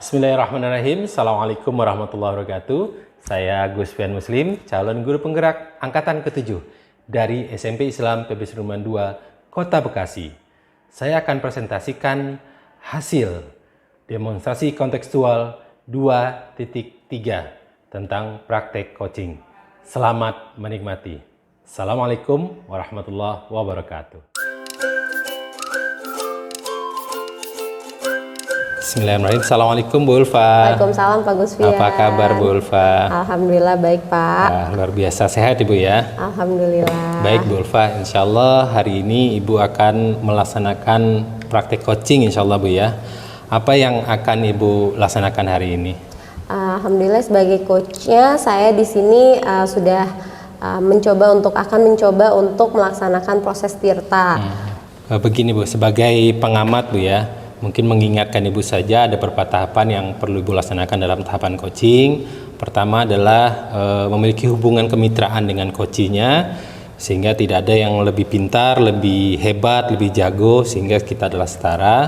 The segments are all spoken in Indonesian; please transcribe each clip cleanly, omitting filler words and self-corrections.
Bismillahirrahmanirrahim. Assalamualaikum warahmatullahi wabarakatuh. Saya Gus Fian Muslim, calon guru penggerak angkatan ke-7 dari SMP Islam PB Sudirman II, Kota Bekasi. Saya akan presentasikan hasil demonstrasi kontekstual 2.3 tentang praktek coaching. Selamat menikmati. Assalamualaikum warahmatullahi wabarakatuh. Bismillahirrahmanirrahim. Assalamualaikum Bu Ulfa. Waalaikumsalam Pak Gus Fian. Apa kabar Bu Ulfa? Alhamdulillah baik Pak. Luar biasa sehat Ibu ya. Alhamdulillah. Baik Bu Ulfa, insya Allah hari ini Ibu akan melaksanakan praktek coaching insya Allah Bu ya. Apa yang akan Ibu laksanakan hari ini? Alhamdulillah sebagai coachnya saya di sini sudah mencoba untuk melaksanakan proses tirta. Begini Bu, sebagai pengamat Bu ya, mungkin mengingatkan Ibu saja ada beberapa tahapan yang perlu Ibu laksanakan dalam tahapan coaching. Pertama adalah memiliki hubungan kemitraan dengan coachnya, sehingga tidak ada yang lebih pintar, lebih hebat, lebih jago, sehingga kita adalah setara.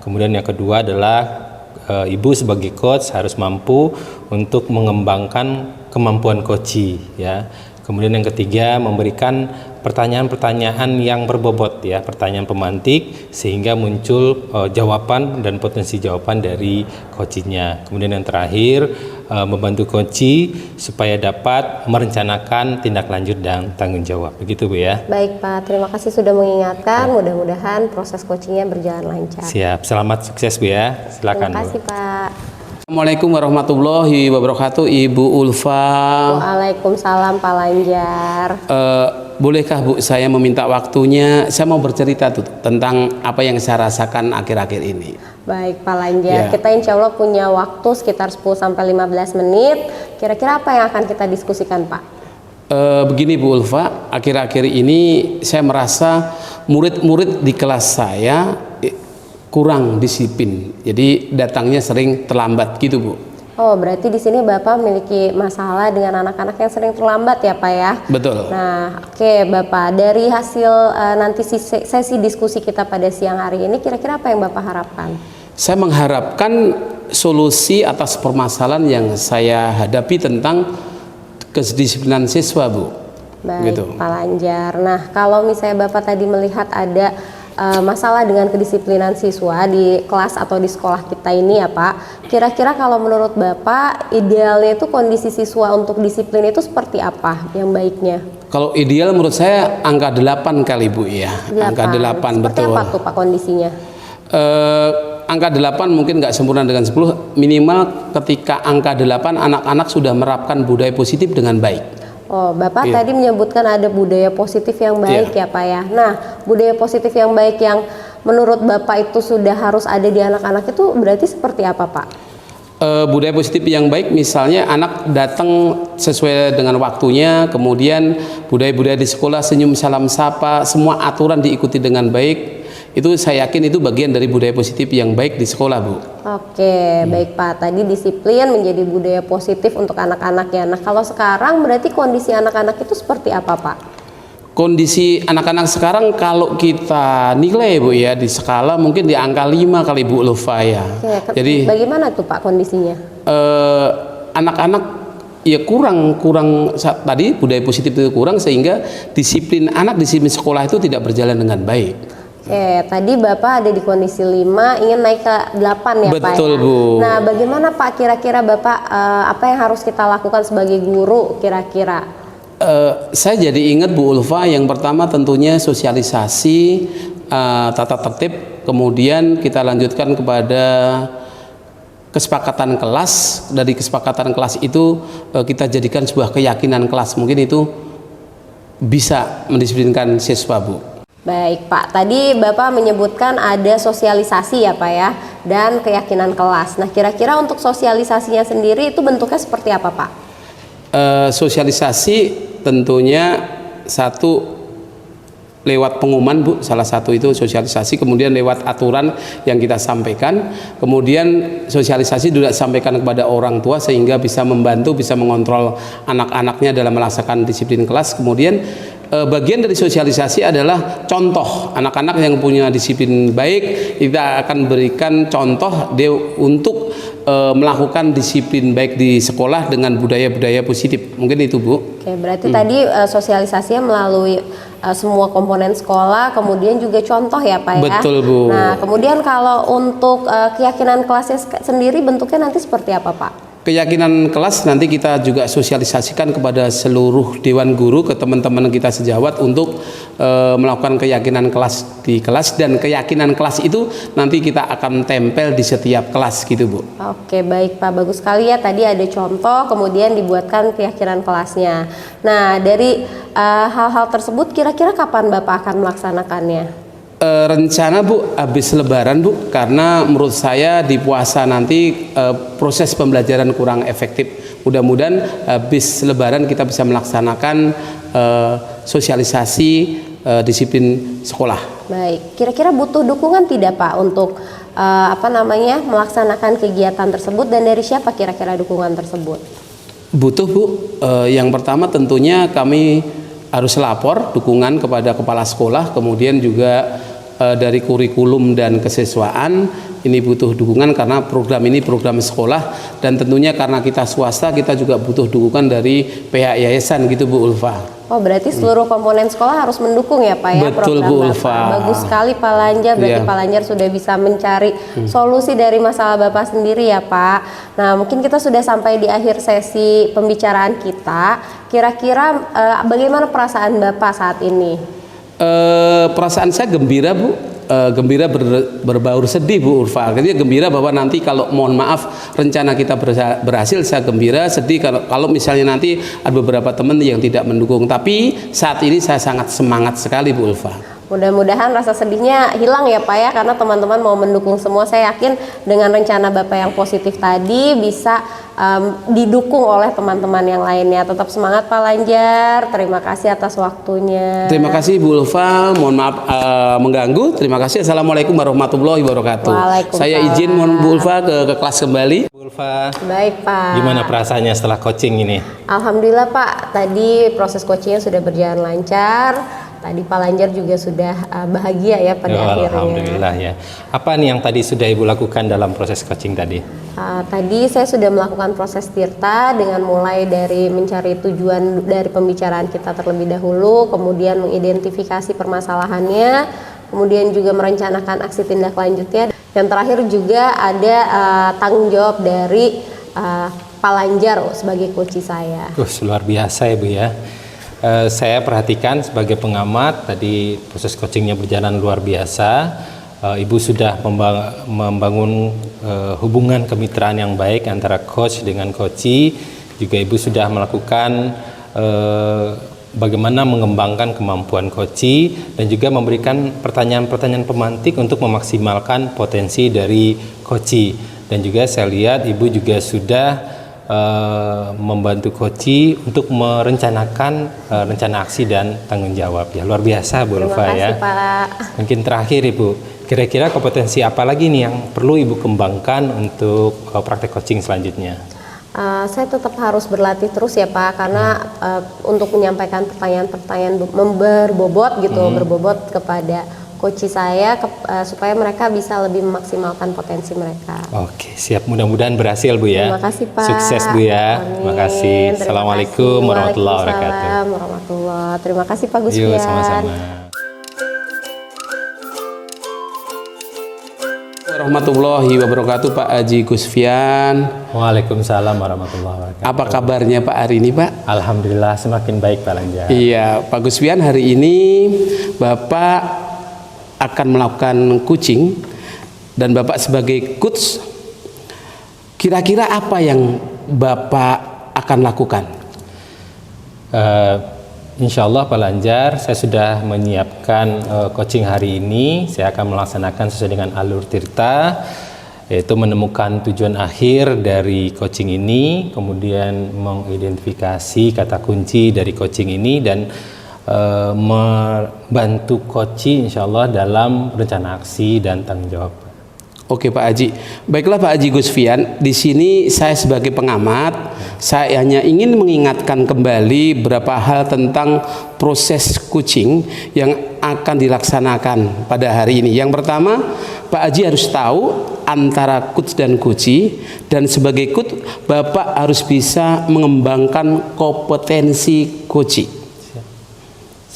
Kemudian yang kedua adalah Ibu sebagai coach harus mampu untuk mengembangkan kemampuan coachee ya. Kemudian yang ketiga, memberikan pertanyaan-pertanyaan yang berbobot ya, pertanyaan pemantik sehingga muncul jawaban dan potensi jawaban dari coachingnya. Kemudian yang terakhir, membantu coachee supaya dapat merencanakan tindak lanjut dan tanggung jawab. Begitu Bu ya. Baik Pak, terima kasih sudah mengingatkan. Mudah-mudahan proses coachingnya berjalan lancar. Siap, selamat sukses Bu ya. Silakan Terima kasih Bu. Pak. Assalamualaikum warahmatullahi wabarakatuh, Ibu Ulfa. Waalaikumsalam Pak Lanjar. Bolehkah Bu saya meminta waktunya? Saya mau bercerita tentang apa yang saya rasakan akhir-akhir ini. Baik Pak Lanjar, Ya. kita insya Allah punya waktu sekitar 10-15 menit. Kira-kira apa yang akan kita diskusikan Pak? Begini Bu Ulfa, akhir-akhir ini saya merasa murid-murid di kelas saya kurang disiplin, jadi datangnya sering terlambat gitu Bu. Oh, berarti di sini Bapak memiliki masalah dengan anak-anak yang sering terlambat ya Pak ya? Betul. Nah, oke Bapak, dari hasil nanti sesi diskusi kita pada siang hari ini, kira-kira apa yang Bapak harapkan? Saya mengharapkan solusi atas permasalahan yang saya hadapi tentang kedisiplinan siswa Bu. Baik Gitu. Pak Lanjar. Nah, kalau misalnya Bapak tadi melihat ada masalah dengan kedisiplinan siswa di kelas atau di sekolah kita ini ya Pak, kira-kira kalau menurut Bapak idealnya itu kondisi siswa untuk disiplin itu seperti apa yang baiknya? Kalau ideal menurut saya angka 8 kali Bu ya. 8. Angka 8 seperti betul. apa tuh Pak kondisinya? Angka 8 mungkin nggak sempurna dengan 10, minimal ketika angka 8 anak-anak sudah menerapkan budaya positif dengan baik. Oh, Bapak Iya. tadi menyebutkan ada budaya positif yang baik ya Pak ya. Nah, budaya positif yang baik yang menurut Bapak itu sudah harus ada di anak-anak itu berarti seperti apa Pak? Budaya positif yang baik misalnya anak datang sesuai dengan waktunya, kemudian budaya-budaya di sekolah senyum salam sapa, semua aturan diikuti dengan baik. Itu saya yakin itu bagian dari budaya positif yang baik di sekolah Bu. Oke, baik Pak. Tadi disiplin menjadi budaya positif untuk anak-anaknya. Nah, kalau sekarang berarti kondisi anak-anak itu seperti apa Pak? Kondisi anak-anak sekarang kalau kita nilai Bu ya di skala mungkin di angka 5 kali Bu Ulfa ya. Oke, Jadi bagaimana tuh Pak kondisinya? anak-anak ya kurang tadi budaya positif itu kurang sehingga disiplin sekolah itu tidak berjalan dengan baik. Oke, tadi Bapak ada di kondisi 5, ingin naik ke 8 ya Pak ya? Betul Bu. Nah, bagaimana Pak kira-kira Bapak apa yang harus kita lakukan sebagai guru kira-kira? Saya jadi ingat Bu Ulfa, yang pertama tentunya sosialisasi, tata tertib, kemudian kita lanjutkan kepada kesepakatan kelas. Dari kesepakatan kelas itu kita jadikan sebuah keyakinan kelas, mungkin itu bisa mendisiplinkan siswa Bu. Baik Pak, tadi Bapak menyebutkan ada sosialisasi ya Pak ya, dan keyakinan kelas. Nah, kira-kira untuk sosialisasinya sendiri itu bentuknya seperti apa Pak? Sosialisasi tentunya satu lewat pengumuman Bu, salah satu itu sosialisasi, kemudian lewat aturan yang kita sampaikan, kemudian sosialisasi juga sampaikan kepada orang tua sehingga bisa membantu, bisa mengontrol anak-anaknya dalam melaksanakan disiplin kelas, kemudian bagian dari sosialisasi adalah contoh. Anak-anak yang punya disiplin baik, kita akan berikan contoh dia untuk melakukan disiplin baik di sekolah dengan budaya-budaya positif. Mungkin itu, Bu. Oke, berarti tadi sosialisasinya melalui semua komponen sekolah, kemudian juga contoh ya Pak ya. Betul, Bu. Nah, kemudian kalau untuk keyakinan kelasnya sendiri bentuknya nanti seperti apa Pak? Keyakinan kelas nanti kita juga sosialisasikan kepada seluruh dewan guru, ke teman-teman kita sejawat untuk melakukan keyakinan kelas di kelas, dan keyakinan kelas itu nanti kita akan tempel di setiap kelas gitu, Bu. Oke, baik Pak, bagus sekali ya, tadi ada contoh kemudian dibuatkan keyakinan kelasnya. Nah, dari hal-hal tersebut kira-kira kapan Bapak akan melaksanakannya? Rencana, Bu, habis Lebaran, Bu, karena menurut saya di puasa nanti proses pembelajaran kurang efektif. Mudah-mudahan habis Lebaran kita bisa melaksanakan sosialisasi disiplin sekolah. Baik, kira-kira butuh dukungan tidak Pak untuk melaksanakan kegiatan tersebut, dan dari siapa kira-kira dukungan tersebut? Butuh, Bu. Yang pertama tentunya kami harus lapor dukungan kepada kepala sekolah, kemudian juga dari kurikulum dan kesiswaan ini butuh dukungan karena program ini program sekolah, dan tentunya karena kita swasta kita juga butuh dukungan dari pihak yayasan gitu, Bu Ulfa. Oh, berarti seluruh komponen sekolah harus mendukung ya Pak ya. Betul, program Bu Bapak. Ulfa. Bagus sekali Pak Lanjar, berarti Iya. Pak Lanjar sudah bisa mencari solusi dari masalah Bapak sendiri ya Pak. Nah, mungkin kita sudah sampai di akhir sesi pembicaraan kita. Kira-kira bagaimana perasaan Bapak saat ini? Perasaan saya gembira, Bu. Gembira berbaur sedih, Bu Ulfa. Jadi gembira bahwa nanti kalau mohon maaf rencana kita berhasil, saya gembira. Sedih kalau misalnya nanti ada beberapa teman yang tidak mendukung. Tapi saat ini saya sangat semangat sekali, Bu Ulfa. Mudah-mudahan rasa sedihnya hilang ya Pak ya, karena teman-teman mau mendukung semua. Saya yakin dengan rencana Bapak yang positif tadi bisa didukung oleh teman-teman yang lainnya. Tetap semangat Pak Lanjar, terima kasih atas waktunya. Terima kasih, Bu Ulfa. Mohon maaf mengganggu. Terima kasih. Assalamualaikum warahmatullahi wabarakatuh. Waalaikumsalam. Saya izin mohon Bu Ulfa ke kelas kembali. Bu Ulfa, Baik Pak. gimana perasaannya setelah coaching ini? Alhamdulillah Pak, tadi proses coachingnya sudah berjalan lancar. Tadi Pak Lanjar juga sudah bahagia ya pada akhirnya. Alhamdulillah ya. Apa nih yang tadi sudah Ibu lakukan dalam proses coaching tadi? Tadi saya sudah melakukan proses tirta dengan mulai dari mencari tujuan dari pembicaraan kita terlebih dahulu, kemudian mengidentifikasi permasalahannya, kemudian juga merencanakan aksi tindak lanjutnya. Yang terakhir juga ada tanggung jawab dari Pak Lanjar sebagai coach saya. Luar biasa ya Bu ya. Saya perhatikan sebagai pengamat tadi proses coachingnya berjalan luar biasa. Ibu sudah membangun hubungan kemitraan yang baik antara coach dengan coachee. Juga Ibu sudah melakukan bagaimana mengembangkan kemampuan coachee dan juga memberikan pertanyaan-pertanyaan pemantik untuk memaksimalkan potensi dari coachee. Dan juga saya lihat Ibu juga sudah membantu coachee untuk merencanakan rencana aksi dan tanggung jawab ya. Luar biasa Bu Ulfa ya. Terima kasih Pak. Mungkin terakhir Ibu, kira-kira kompetensi apa lagi nih yang perlu Ibu kembangkan untuk praktek coaching selanjutnya? Saya tetap harus berlatih terus ya Pak, karena untuk menyampaikan pertanyaan-pertanyaan berbobot gitu, berbobot kepada coach saya supaya mereka bisa lebih memaksimalkan potensi mereka. Oke, siap. Mudah-mudahan berhasil Bu ya. Terima kasih Pak. Sukses Bu ya. Amin. Terima kasih. Terima Assalamualaikum kasih. warahmatullahi wabarakatuh. Waalaikumsalam warahmatullahi. Terima kasih Pak Gusfian. Yuk, sama-sama. Warahmatullahi wabarakatuh, Pak Haji Gusfian. Waalaikumsalam warahmatullahi wabarakatuh. Apa kabarnya Pak hari ini, Pak? Alhamdulillah semakin baik Pak Lanjar. Iya, Pak Gusfian, hari ini Bapak akan melakukan coaching dan Bapak sebagai coach, kira-kira apa yang Bapak akan lakukan? Insya Allah Pak Lanjar, saya sudah menyiapkan coaching hari ini. Saya akan melaksanakan sesuai dengan alur tirta, yaitu menemukan tujuan akhir dari coaching ini, kemudian mengidentifikasi kata kunci dari coaching ini, dan membantu coaching insya Allah dalam rencana aksi dan tanggung jawab. Oke Pak Haji, baiklah Pak Haji Gusfian. Di sini saya sebagai pengamat, saya hanya ingin mengingatkan kembali beberapa hal tentang proses coaching yang akan dilaksanakan pada hari ini. Yang pertama, Pak Haji harus tahu antara coach dan coachee, dan sebagai coach Bapak harus bisa mengembangkan kompetensi coachee.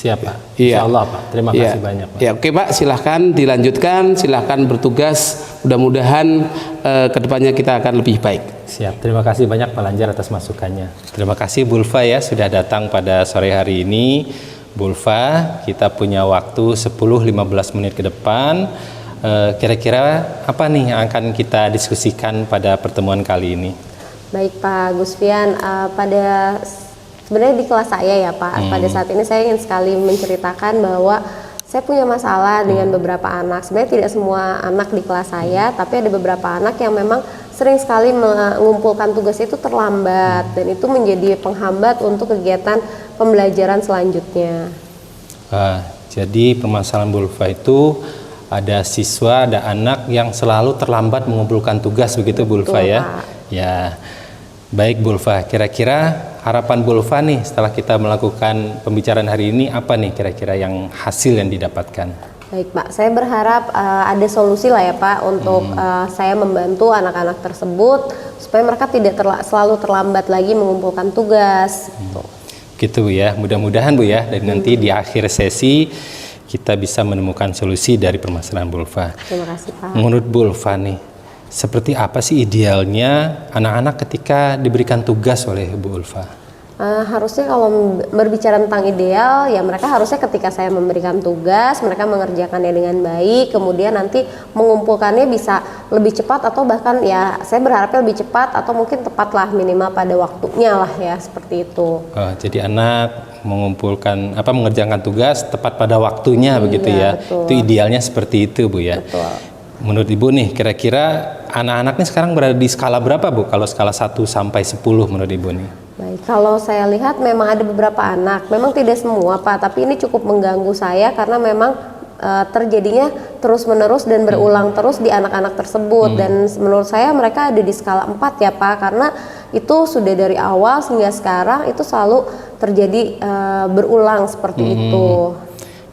Siap Pak. Iya. Insya Allah Pak. Terima Iya. kasih banyak Pak. Ya, oke Pak, silahkan dilanjutkan, silahkan bertugas. Mudah-mudahan kedepannya kita akan lebih baik. Siap. Terima kasih banyak Pak Lanjar atas masukannya. Terima kasih Bu Ulfa ya sudah datang pada sore hari ini. Bu Ulfa, kita punya waktu 10-15 menit ke depan. Kira-kira apa nih yang akan kita diskusikan pada pertemuan kali ini? Baik Pak Gusfian, sebenarnya di kelas saya ya Pak, pada saat ini saya ingin sekali menceritakan bahwa saya punya masalah dengan beberapa anak. Sebenarnya tidak semua anak di kelas saya, tapi ada beberapa anak yang memang sering sekali mengumpulkan tugas itu terlambat, dan itu menjadi penghambat untuk kegiatan pembelajaran selanjutnya. Jadi permasalahan Bu Ulfa itu ada siswa, ada anak yang selalu terlambat mengumpulkan tugas, begitu Bu Ulfa ya? Pak. Ya, baik Bu Ulfa, kira-kira harapan Bu Ulfa nih setelah kita melakukan pembicaraan hari ini apa nih kira-kira yang hasil yang didapatkan? Baik Pak, saya berharap ada solusi lah ya Pak untuk saya membantu anak-anak tersebut supaya mereka tidak selalu terlambat lagi mengumpulkan tugas. Gitu Bu ya, mudah-mudahan Bu ya, dan nanti di akhir sesi kita bisa menemukan solusi dari permasalahan Bu Ulfa. Terima kasih Pak. Menurut Bu Ulfa nih, seperti apa sih idealnya anak-anak ketika diberikan tugas oleh Bu Ulfa? Harusnya kalau berbicara tentang ideal, ya mereka harusnya ketika saya memberikan tugas, mereka mengerjakannya dengan baik, kemudian nanti mengumpulkannya bisa lebih cepat, atau bahkan ya saya berharapnya lebih cepat atau mungkin tepat lah, minimal pada waktunya lah ya, seperti itu. Jadi anak mengerjakan tugas tepat pada waktunya, begitu ya. Betul. Itu idealnya seperti itu Bu ya. Betul. Menurut Ibu nih, kira-kira anak-anak ini sekarang berada di skala berapa Bu? Kalau skala 1 sampai 10 menurut Ibu nih? Baik, kalau saya lihat memang ada beberapa anak, memang tidak semua Pak, tapi ini cukup mengganggu saya karena memang terjadinya terus-menerus dan berulang terus di anak-anak tersebut, dan menurut saya mereka ada di skala 4 ya Pak, karena itu sudah dari awal hingga sekarang itu selalu terjadi berulang seperti itu.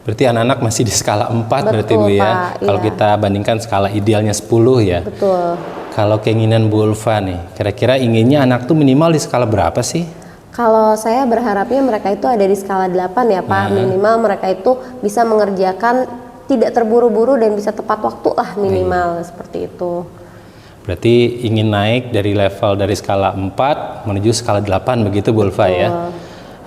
Berarti anak-anak masih di skala 4. Betul, berarti Bu ya. Pak, Kalau iya. kita bandingkan skala idealnya 10 ya. Betul. Kalau keinginan Bu Ulfa nih, kira-kira inginnya anak tuh minimal di skala berapa sih? Kalau saya berharapnya mereka itu ada di skala 8 ya Pak, minimal mereka itu bisa mengerjakan tidak terburu-buru dan bisa tepat waktu lah minimal, seperti itu. Berarti ingin naik dari level dari skala 4 menuju skala 8 begitu Bu Ulfa ya?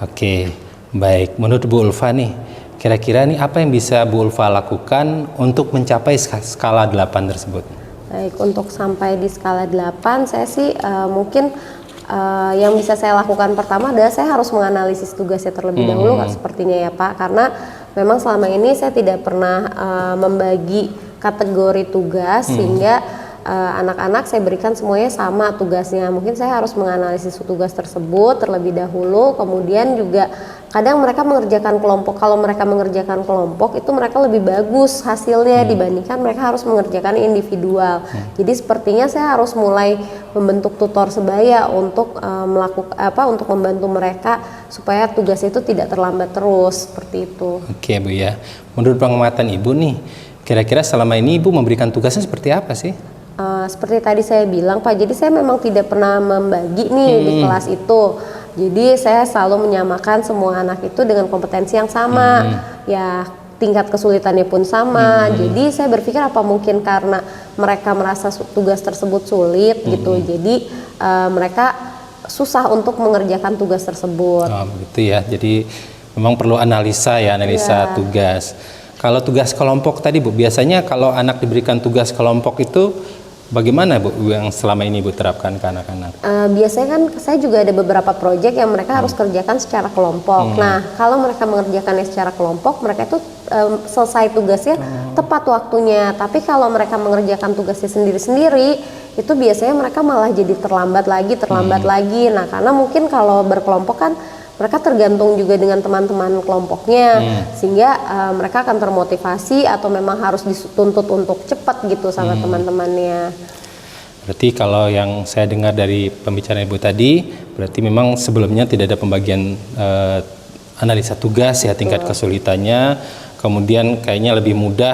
Oke, baik. Menurut Bu Ulfa nih, kira-kira nih apa yang bisa Bu Ulfa lakukan untuk mencapai skala 8 tersebut? Baik, untuk sampai di skala 8 saya sih mungkin yang bisa saya lakukan pertama adalah saya harus menganalisis tugasnya terlebih dahulu sepertinya ya Pak, karena memang selama ini saya tidak pernah membagi kategori tugas sehingga anak-anak saya berikan semuanya sama tugasnya. Mungkin saya harus menganalisis tugas tersebut terlebih dahulu, kemudian juga kadang mereka mengerjakan kelompok. Kalau mereka mengerjakan kelompok itu mereka lebih bagus hasilnya dibandingkan mereka harus mengerjakan individual. Jadi sepertinya saya harus mulai membentuk tutor sebaya untuk untuk membantu mereka supaya tugas itu tidak terlambat terus, seperti itu. Oke Bu ya. Menurut pengamatan Ibu nih, kira-kira selama ini Ibu memberikan tugasnya seperti apa sih? Seperti tadi saya bilang Pak, jadi saya memang tidak pernah membagi nih di kelas itu. Jadi saya selalu menyamakan semua anak itu dengan kompetensi yang sama, ya tingkat kesulitannya pun sama. Jadi saya berpikir apa mungkin karena mereka merasa tugas tersebut sulit gitu, jadi mereka susah untuk mengerjakan tugas tersebut. Oh begitu ya, jadi memang perlu analisa tugas. Kalau tugas kelompok tadi Bu, biasanya kalau anak diberikan tugas kelompok itu bagaimana Bu yang selama ini Bu terapkan ke anak-anak? Biasanya kan saya juga ada beberapa proyek yang mereka harus kerjakan secara kelompok. Nah, kalau mereka mengerjakannya secara kelompok, mereka itu selesai tugasnya tepat waktunya. Tapi kalau mereka mengerjakan tugasnya sendiri-sendiri, itu biasanya mereka malah jadi terlambat lagi. Nah, karena mungkin kalau berkelompok kan mereka tergantung juga dengan teman-teman kelompoknya, sehingga mereka akan termotivasi atau memang harus dituntut untuk cepat gitu sama teman-temannya. Berarti kalau yang saya dengar dari pembicaraan Ibu tadi, berarti memang sebelumnya tidak ada pembagian analisa tugas ya, tingkat kesulitannya, kemudian kayaknya lebih mudah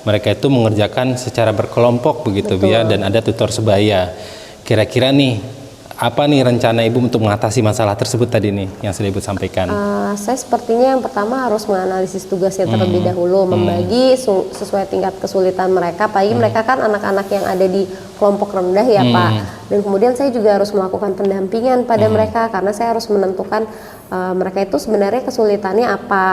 mereka itu mengerjakan secara berkelompok begitu Bu ya, dan ada tutor sebaya. Kira-kira nih, apa nih rencana Ibu untuk mengatasi masalah tersebut tadi nih yang sudah Ibu sampaikan? Saya sepertinya yang pertama harus menganalisis tugasnya terlebih dahulu, membagi sesuai tingkat kesulitan mereka. Apalagi mereka kan anak-anak yang ada di kelompok rendah ya Pak. Dan kemudian saya juga harus melakukan pendampingan pada mereka karena saya harus menentukan mereka itu sebenarnya kesulitannya apa.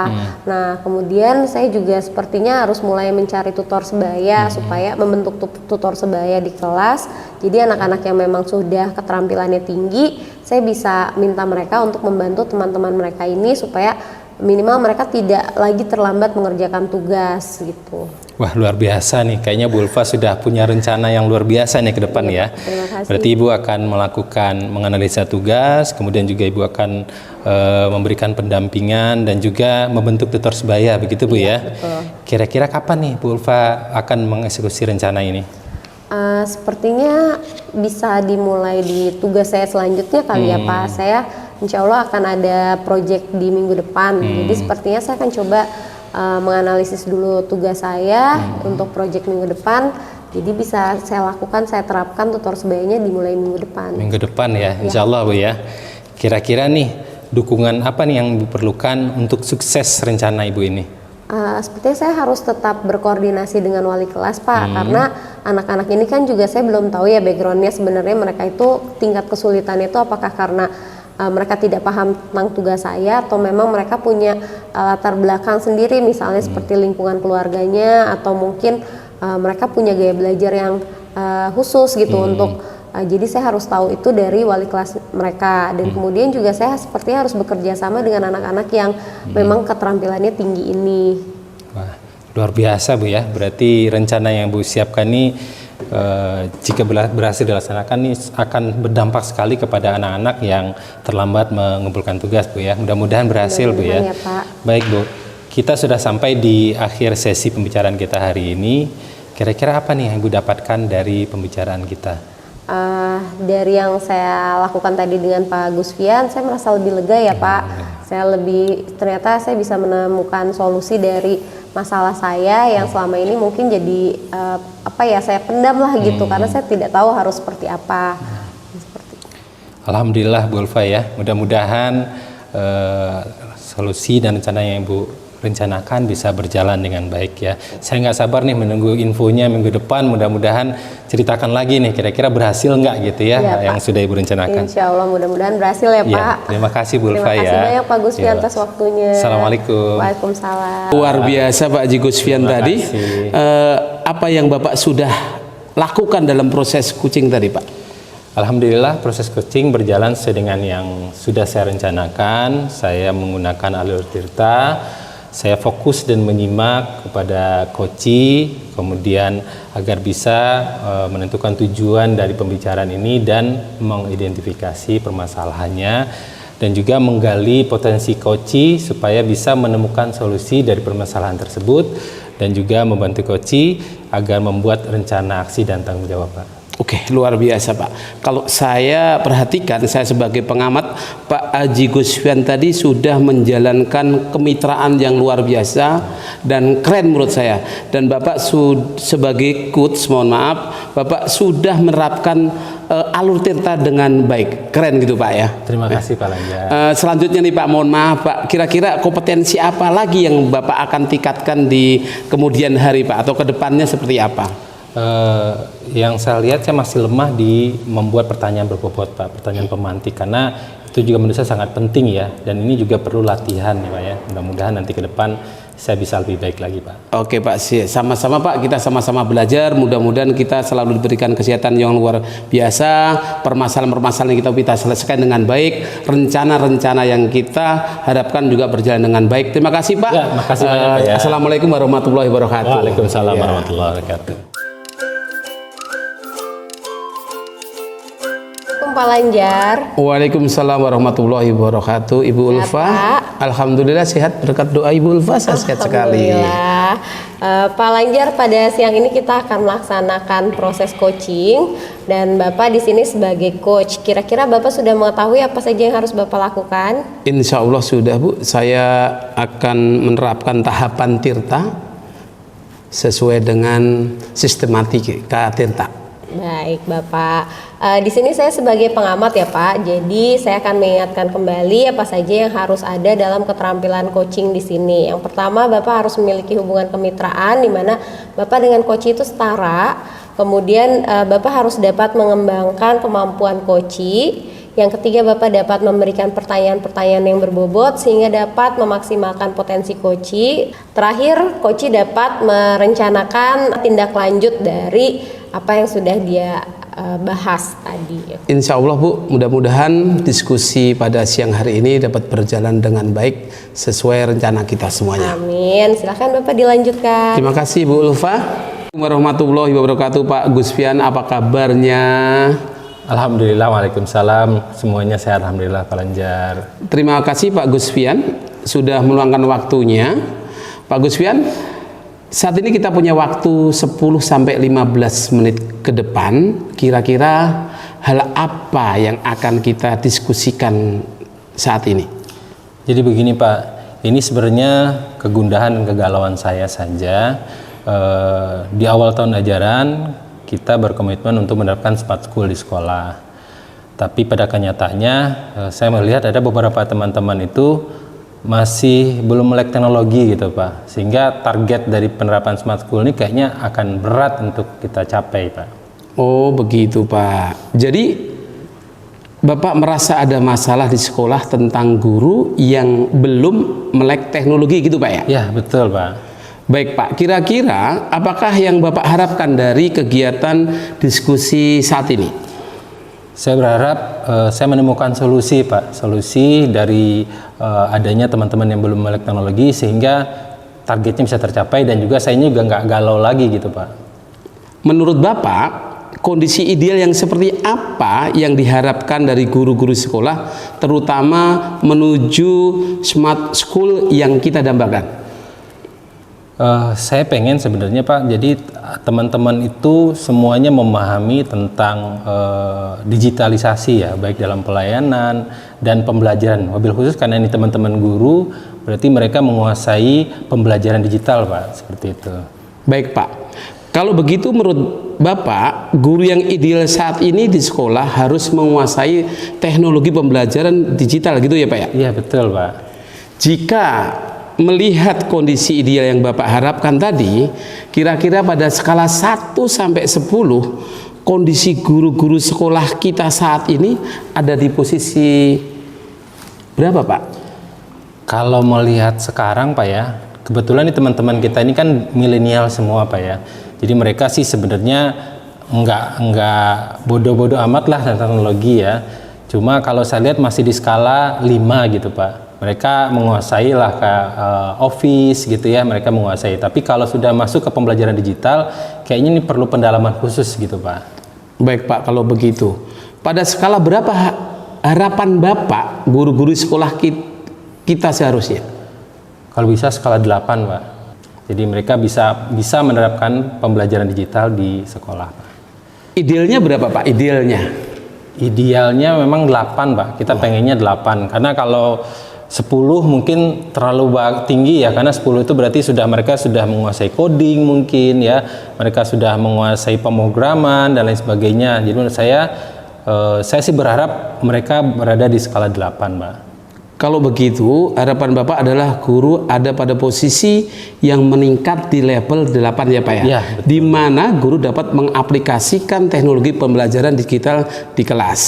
Nah, kemudian saya juga sepertinya harus mulai mencari tutor sebaya supaya membentuk tutor sebaya di kelas. Jadi anak-anak yang memang sudah keterampilannya tinggi, saya bisa minta mereka untuk membantu teman-teman mereka ini supaya minimal mereka tidak lagi terlambat mengerjakan tugas gitu. Wah, luar biasa nih, kayaknya Bu Ulfa sudah punya rencana yang luar biasa nih ke depan ya. Terima kasih. Berarti Ibu akan melakukan menganalisa tugas, kemudian juga Ibu akan memberikan pendampingan dan juga membentuk tutor sebaya, begitu Bu ya? Betul. Kira-kira kapan nih Bu Ulfa akan mengeksekusi rencana ini? Sepertinya bisa dimulai di tugas saya selanjutnya kali ya Pak. Saya insya Allah akan ada project di minggu depan. Jadi sepertinya saya akan coba menganalisis dulu tugas saya untuk project minggu depan. Jadi bisa saya lakukan, saya terapkan tutor sebayanya dimulai minggu depan. Minggu depan ya, insya Allah Bu ya. Kira-kira nih dukungan apa nih yang diperlukan untuk sukses rencana Ibu ini? Sepertinya saya harus tetap berkoordinasi dengan wali kelas Pak, karena anak-anak ini kan juga saya belum tahu ya backgroundnya sebenarnya mereka itu tingkat kesulitannya itu apakah karena mereka tidak paham tentang tugas saya atau memang mereka punya latar belakang sendiri misalnya seperti lingkungan keluarganya atau mungkin mereka punya gaya belajar yang khusus gitu untuk jadi saya harus tahu itu dari wali kelas mereka dan kemudian juga saya sepertinya harus bekerja sama dengan anak-anak yang memang keterampilannya tinggi ini. Wah, luar biasa Bu ya. Berarti rencana yang Bu siapkan ini jika berhasil dilaksanakan ini akan berdampak sekali kepada anak-anak yang terlambat mengumpulkan tugas Bu ya. Mudah-mudahan berhasil Bu ya. Ya, Pak. Baik Bu, kita sudah sampai di akhir sesi pembicaraan kita hari ini. Kira-kira apa nih yang Ibu dapatkan dari pembicaraan kita? Dari yang saya lakukan tadi dengan Pak Gusfian, saya merasa lebih lega ya Pak. Ternyata saya bisa menemukan solusi dari masalah saya yang selama ini mungkin jadi saya pendam lah gitu karena saya tidak tahu harus seperti apa. Alhamdulillah Bu Ulfa ya, mudah-mudahan solusi dan rencana yang Ibu rencanakan bisa berjalan dengan baik ya. Saya nggak sabar nih menunggu infonya minggu depan, mudah-mudahan ceritakan lagi nih kira-kira berhasil nggak gitu ya, yang sudah Ibu rencanakan. Insya Allah mudah-mudahan berhasil ya Pak. Terima kasih Bu Ulfa ya. Terima kasih banyak Pak Gusfian atas waktunya. Assalamualaikum. Waalaikumsalam. Luar biasa Pak Haji Gusfian tadi. Apa yang Bapak sudah lakukan dalam proses coaching tadi Pak? Alhamdulillah proses coaching berjalan sesuai dengan yang sudah saya rencanakan. Saya menggunakan alur tirta. Saya fokus dan menyimak kepada coaching, kemudian agar bisa menentukan tujuan dari pembicaraan ini dan mengidentifikasi permasalahannya dan juga menggali potensi coaching supaya bisa menemukan solusi dari permasalahan tersebut dan juga membantu coaching agar membuat rencana aksi dan tanggung jawab Pak. Oke, luar biasa Pak. Kalau saya perhatikan, saya sebagai pengamat, Pak Haji Gusfian tadi sudah menjalankan kemitraan yang luar biasa dan keren menurut saya. Dan Bapak sebagai coach, mohon maaf, Bapak sudah menerapkan alur tirta dengan baik. Keren gitu Pak ya. Terima kasih Pak Lanja. Selanjutnya nih Pak, mohon maaf Pak, kira-kira kompetensi apa lagi yang Bapak akan tingkatkan di kemudian hari Pak, atau kedepannya seperti apa? Yang saya lihat saya masih lemah di membuat pertanyaan berbobot Pak, pertanyaan pemantik, karena itu juga menurut saya sangat penting ya, dan ini juga perlu latihan ya Pak ya. Mudah-mudahan nanti ke depan saya bisa lebih baik lagi Pak. Oke Pak, sama-sama Pak, kita sama-sama belajar, mudah-mudahan kita selalu diberikan kesehatan yang luar biasa, permasalahan-permasalahan yang kita selesaikan dengan baik, rencana-rencana yang kita harapkan juga berjalan dengan baik. Terima kasih Pak. Ya, makasih banyak Pak ya. Assalamualaikum warahmatullahi wabarakatuh. Waalaikumsalam warahmatullahi wabarakatuh. Pak Lanjar. Waalaikumsalam warahmatullahi wabarakatuh. Ibu Ulfa, alhamdulillah sehat berkat doa Ibu Ulfa, saya sehat sekali. Alhamdulillah. Pak Lanjar, pada siang ini kita akan melaksanakan proses coaching dan Bapak di sini sebagai coach. Kira-kira Bapak sudah mengetahui apa saja yang harus Bapak lakukan? Insya Allah sudah Bu, saya akan menerapkan tahapan tirta sesuai dengan sistematika tirta. Baik Bapak, di sini saya sebagai pengamat ya Pak, jadi saya akan mengingatkan kembali apa saja yang harus ada dalam keterampilan coaching di sini. Yang pertama, Bapak harus memiliki hubungan kemitraan di mana Bapak dengan coach itu setara. Kemudian Bapak harus dapat mengembangkan kemampuan coach. Yang ketiga, Bapak dapat memberikan pertanyaan-pertanyaan yang berbobot sehingga dapat memaksimalkan potensi coach. Terakhir, coach dapat merencanakan tindak lanjut dari apa yang sudah dia bahas tadi. Insya Allah Bu, mudah-mudahan diskusi pada siang hari ini dapat berjalan dengan baik sesuai rencana kita semuanya. Amin. Silakan Bapak dilanjutkan. Terima kasih Bu Ulfa. Warahmatullahi wabarakatuh. Pak Gusfian, apa kabarnya? Alhamdulillah, waalaikumsalam. Semuanya sehat, alhamdulillah Pak Lanjar. Terima kasih Pak Gusfian sudah meluangkan waktunya. Pak Gusfian, saat ini kita punya waktu 10-15 menit ke depan. Kira-kira hal apa yang akan kita diskusikan saat ini? Jadi begini Pak, ini sebenarnya kegundahan dan kegalauan saya saja. Di awal tahun ajaran kita berkomitmen untuk menerapkan smart school di sekolah. Tapi pada kenyataannya saya melihat ada beberapa teman-teman itu masih belum melek teknologi gitu Pak, sehingga target dari penerapan smart school ini kayaknya akan berat untuk kita capai Pak. Oh begitu Pak. Jadi Bapak merasa ada masalah di sekolah tentang guru yang belum melek teknologi gitu Pak ya? Ya betul Pak. Baik Pak, kira-kira apakah yang Bapak harapkan dari kegiatan diskusi saat ini? Saya berharap saya menemukan solusi Pak, solusi dari adanya teman-teman yang belum melek teknologi sehingga targetnya bisa tercapai dan juga saya juga nggak galau lagi gitu Pak. Menurut Bapak, kondisi ideal yang seperti apa yang diharapkan dari guru-guru sekolah terutama menuju smart school yang kita dambakan? Saya pengen sebenarnya Pak, jadi teman-teman itu semuanya memahami tentang digitalisasi ya, baik dalam pelayanan dan pembelajaran. Wabil khusus karena ini teman-teman guru, berarti mereka menguasai pembelajaran digital Pak, seperti itu. Baik Pak, kalau begitu menurut Bapak, guru yang ideal saat ini di sekolah harus menguasai teknologi pembelajaran digital gitu ya Pak ya? Iya betul Pak. Jika melihat kondisi ideal yang Bapak harapkan tadi, kira-kira pada skala 1 sampai 10 kondisi guru-guru sekolah kita saat ini ada di posisi berapa Pak? Kalau melihat sekarang Pak ya, kebetulan nih teman-teman kita ini kan milenial semua Pak ya. Jadi mereka sih sebenarnya enggak bodoh-bodoh amat lah tentang teknologi ya. Cuma kalau saya lihat masih di skala 5 gitu Pak. Mereka menguasai lah ke office gitu ya, mereka menguasai. Tapi kalau sudah masuk ke pembelajaran digital, kayaknya ini perlu pendalaman khusus gitu Pak. Baik Pak, kalau begitu. Pada skala berapa harapan Bapak guru-guru sekolah kita seharusnya? Kalau bisa skala 8 Pak. Jadi mereka bisa menerapkan pembelajaran digital di sekolah Pak. Idealnya berapa Pak? Idealnya memang 8 Pak. Kita pengennya 8. Karena kalau 10 mungkin terlalu tinggi ya, karena 10 itu berarti mereka sudah menguasai coding mungkin ya, mereka sudah menguasai pemrograman dan lain sebagainya. Jadi menurut saya sih berharap mereka berada di skala 8 Pak. Kalau begitu, harapan Bapak adalah guru ada pada posisi yang meningkat di level 8 ya Pak ya? Ya, di mana guru dapat mengaplikasikan teknologi pembelajaran digital di kelas.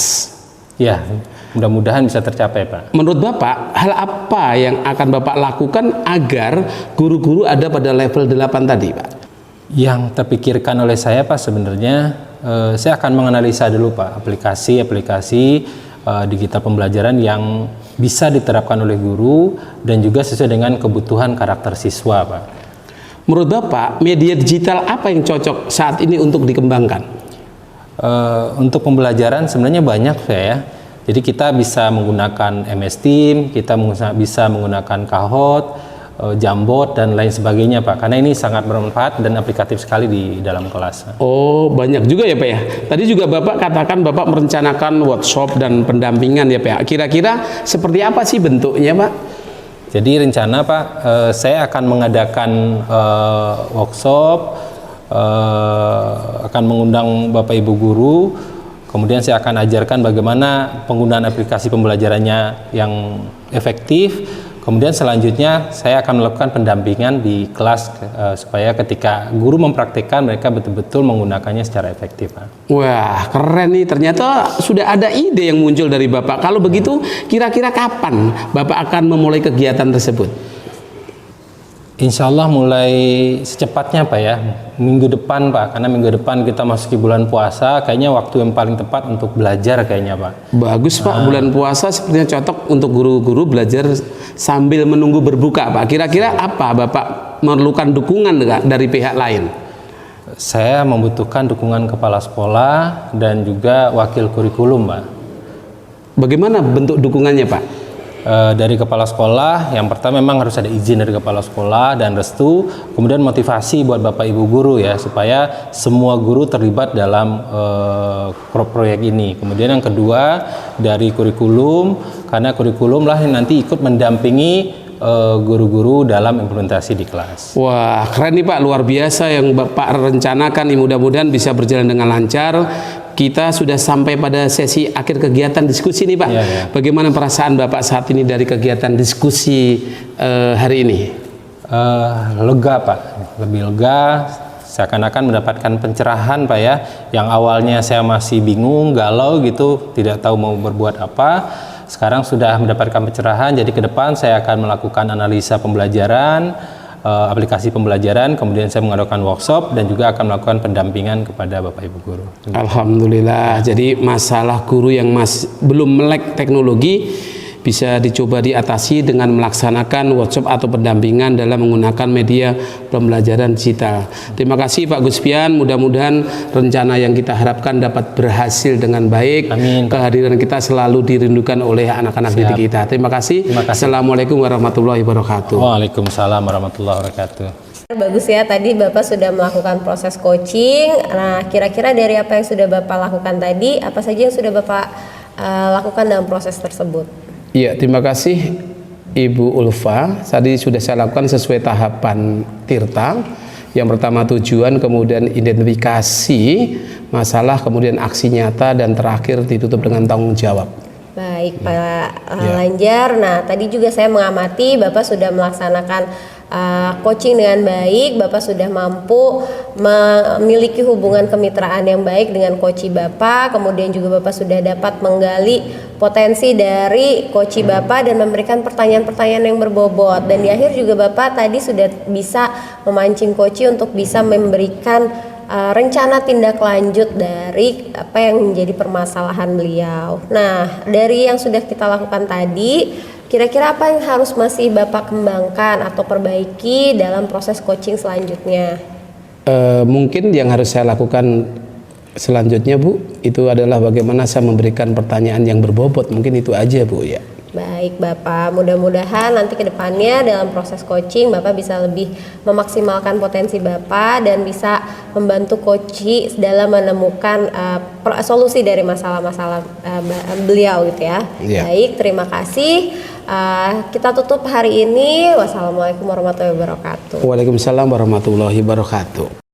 Ya, mudah-mudahan bisa tercapai Pak. Menurut Bapak, hal apa yang akan Bapak lakukan agar guru-guru ada pada level 8 tadi Pak? Yang terpikirkan oleh saya Pak sebenarnya, saya akan menganalisa dulu Pak aplikasi-aplikasi digital pembelajaran yang bisa diterapkan oleh guru dan juga sesuai dengan kebutuhan karakter siswa Pak. Menurut Bapak, media digital apa yang cocok saat ini untuk dikembangkan? Untuk pembelajaran sebenarnya banyak ya. Jadi kita bisa menggunakan MS Team, kita bisa menggunakan Kahoot, Jamboard dan lain sebagainya Pak. Karena ini sangat bermanfaat dan aplikatif sekali di dalam kelas. Oh, banyak juga ya Pak ya. Tadi juga Bapak katakan Bapak merencanakan workshop dan pendampingan ya Pak ya. Kira-kira seperti apa sih bentuknya Pak? Jadi rencana Pak, saya akan mengadakan workshop, akan mengundang Bapak Ibu guru. Kemudian saya akan ajarkan bagaimana penggunaan aplikasi pembelajarannya yang efektif. Kemudian selanjutnya saya akan melakukan pendampingan di kelas supaya ketika guru mempraktikkan mereka betul-betul menggunakannya secara efektif. Pak. Wah, keren nih. Ternyata sudah ada ide yang muncul dari Bapak. Kalau begitu, kira-kira kapan Bapak akan memulai kegiatan tersebut? Insya Allah mulai secepatnya Pak ya, minggu depan Pak, karena minggu depan kita masuki bulan puasa, kayaknya waktu yang paling tepat untuk belajar kayaknya Pak. Bagus Pak, bulan puasa sepertinya cocok untuk guru-guru belajar sambil menunggu berbuka Pak. Kira-kira apa Bapak memerlukan dukungan dari pihak lain? Saya membutuhkan dukungan kepala sekolah dan juga wakil kurikulum Pak. Bagaimana bentuk dukungannya Pak? Dari kepala sekolah, yang pertama memang harus ada izin dari kepala sekolah dan restu, kemudian motivasi buat Bapak Ibu guru ya, supaya semua guru terlibat dalam proyek ini. Kemudian yang kedua dari kurikulum, karena kurikulum lah yang nanti ikut mendampingi guru-guru dalam implementasi di kelas. Wah, keren nih Pak, luar biasa yang Bapak rencanakan. Mudah-mudahan bisa berjalan dengan lancar. Kita sudah sampai pada sesi akhir kegiatan diskusi nih Pak. Ya, ya. Bagaimana perasaan Bapak saat ini dari kegiatan diskusi hari ini? Lega Pak, lebih lega. Seakan-akan mendapatkan pencerahan Pak ya. Yang awalnya saya masih bingung, galau gitu, tidak tahu mau berbuat apa. Sekarang sudah mendapatkan pencerahan. Jadi ke depan saya akan melakukan analisa pembelajaran, aplikasi pembelajaran, kemudian saya mengadakan workshop dan juga akan melakukan pendampingan kepada Bapak Ibu guru. Alhamdulillah. Jadi masalah guru yang belum melek teknologi bisa dicoba diatasi dengan melaksanakan workshop atau pendampingan dalam menggunakan media pembelajaran digital. Terima kasih Pak Guspian, mudah-mudahan rencana yang kita harapkan dapat berhasil dengan baik. Amin. Kehadiran kita selalu dirindukan oleh anak-anak didik kita. Terima kasih. Assalamualaikum warahmatullahi wabarakatuh. Waalaikumsalam warahmatullahi wabarakatuh. Bagus ya, tadi Bapak sudah melakukan proses coaching. Nah, kira-kira dari apa yang sudah Bapak lakukan tadi, apa saja yang sudah Bapak lakukan dalam proses tersebut? Iya, terima kasih Ibu Ulfa. Tadi sudah saya lakukan sesuai tahapan Tirta. Yang pertama tujuan, kemudian identifikasi masalah, kemudian aksi nyata, dan terakhir ditutup dengan tanggung jawab. Baik Pak Lanjar. Nah, tadi juga saya mengamati Bapak sudah melaksanakan coaching dengan baik. Bapak sudah mampu memiliki hubungan kemitraan yang baik dengan coach Bapak. Kemudian juga Bapak sudah dapat menggali potensi dari coach Bapak dan memberikan pertanyaan-pertanyaan yang berbobot. Dan di akhir juga Bapak tadi sudah bisa memancing coach untuk bisa memberikan rencana tindak lanjut dari apa yang menjadi permasalahan beliau. Nah, dari yang sudah kita lakukan tadi, kira-kira apa yang harus masih Bapak kembangkan atau perbaiki dalam proses coaching selanjutnya? Mungkin yang harus saya lakukan selanjutnya Bu, itu adalah bagaimana saya memberikan pertanyaan yang berbobot. Mungkin itu aja Bu ya. Baik Bapak, mudah-mudahan nanti ke depannya dalam proses coaching Bapak bisa lebih memaksimalkan potensi Bapak dan bisa membantu coach dalam menemukan solusi dari masalah-masalah beliau gitu ya. Baik, terima kasih. Kita tutup hari ini. Wassalamualaikum warahmatullahi wabarakatuh. Waalaikumsalam warahmatullahi wabarakatuh.